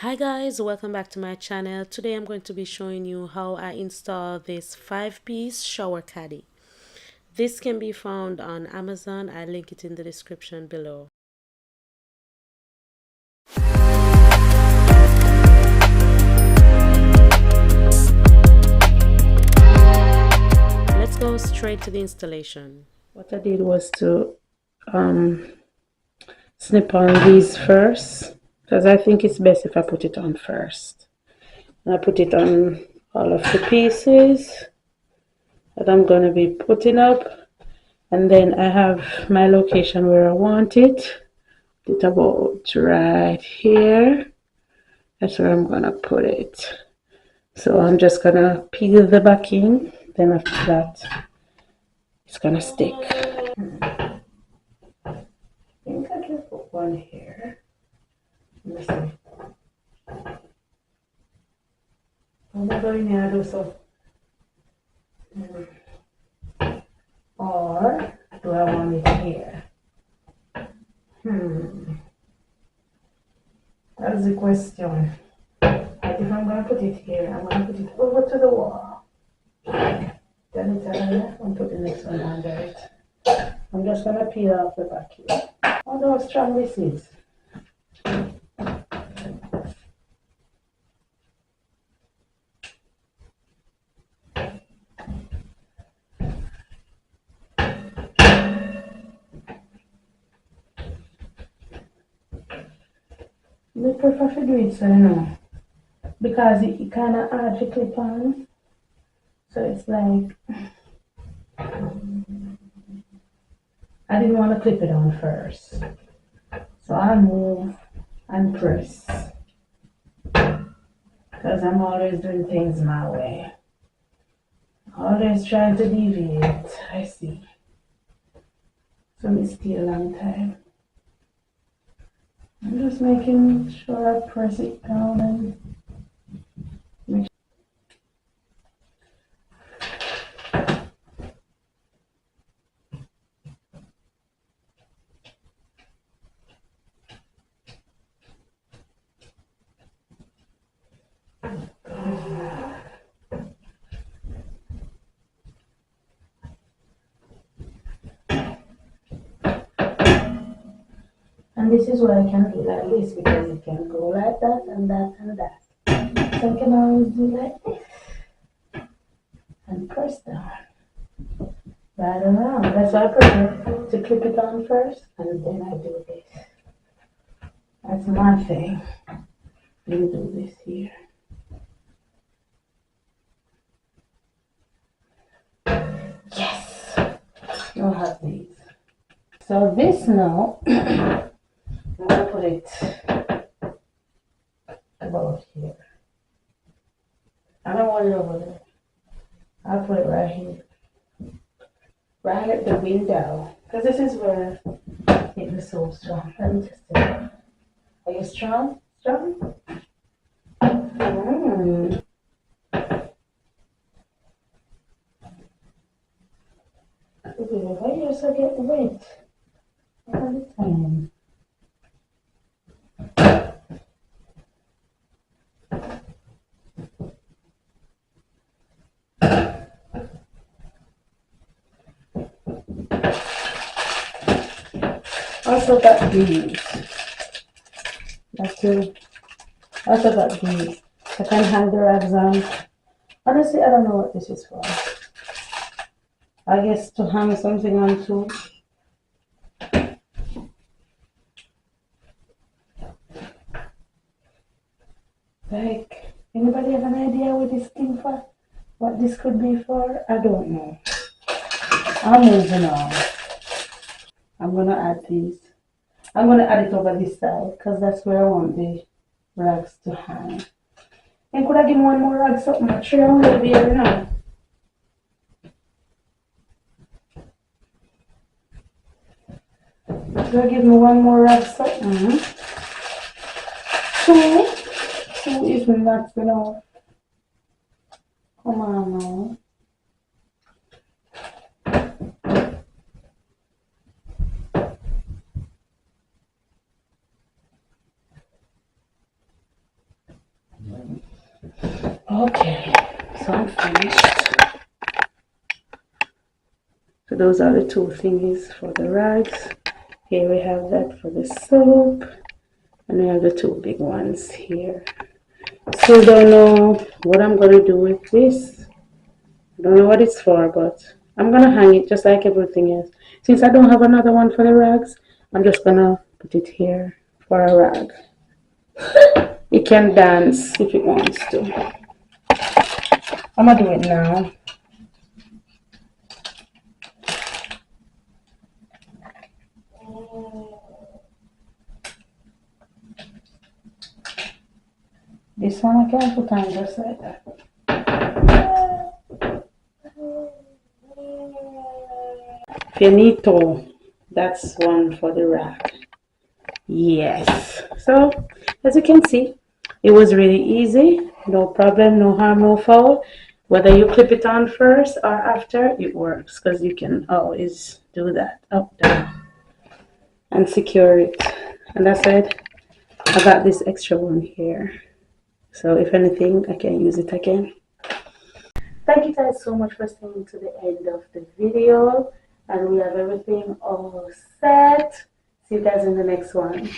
Hi guys, welcome back to my channel. Today I'm going to be showing you how I install this 5-piece shower caddy. This can be found on Amazon. I link it in the description below. Let's go straight to the installation. What I did was to snip on these first, because I think it's best if I put it on first. And I put it on all of the pieces that I'm going to be putting up, and then I have my location where I want it. It about right here. That's where I'm gonna put it. So I'm just gonna peel the backing, then after that it's gonna stick. I think I can put one here. Let me see. I'm going to do so. Or do I want it here? That's the question. But if I'm gonna put it here, I'm gonna put it over to the wall. Then it's under and put the next one under it. I'm just gonna peel off the back here. Wonder how strong this is. I prefer to do it so because it kind of hard to clip on. So it's like, I didn't want to clip it on first. So I move and press. Because I'm always doing things my way. Always trying to deviate. I see. So it's still a long time. I'm just making sure I press it down and make sure. And this is what I can do like this, because it can go like that and that and that. So I can always do like this and press down. Right around. That's why I prefer to clip it on first and then I do this. That's my thing. You do this here. Yes! You'll have these. So this now, I'm gonna put it about here. I don't want it over there. I'll put it right here. Right at the window. Because this is where it was so strong. Let me just see. Are you strong? Strong? Why you so get wet all the time? Also got these. Also got these. I can hang the rags on. Honestly, I don't know what this is for. I guess to hang something on too. Like, anybody have an idea what this thing for? What this could be for? I don't know. I'm moving on. I'm gonna add these. I'm gonna add it over this side because that's where I want the rags to hang. And could I give me one more rag something? I'm sure I'm gonna be here now. Could I give me one more rag something? Two? Two is not enough. Come on now. Okay, so I'm finished. So those are the two thingies for the rags. Here we have that for the soap, and we have the two big ones here. Still don't know what I'm gonna do with this. I don't know what it's for, but I'm gonna hang it just like everything else. Since I don't have another one for the rags, I'm just gonna put it here for a rag. It can dance if it wants to. I'm gonna do it now. This one I can put on just like that. Finito. That's one for the rag. Yes. So, as you can see, it was really easy. No problem, no harm, no foul. Whether you clip it on first or after, it works because you can always do that up, down, and secure it. And that's it. I got this extra one here. So if anything, I can use it again. Thank you guys so much for staying to the end of the video. And we have everything all set. See you guys in the next one.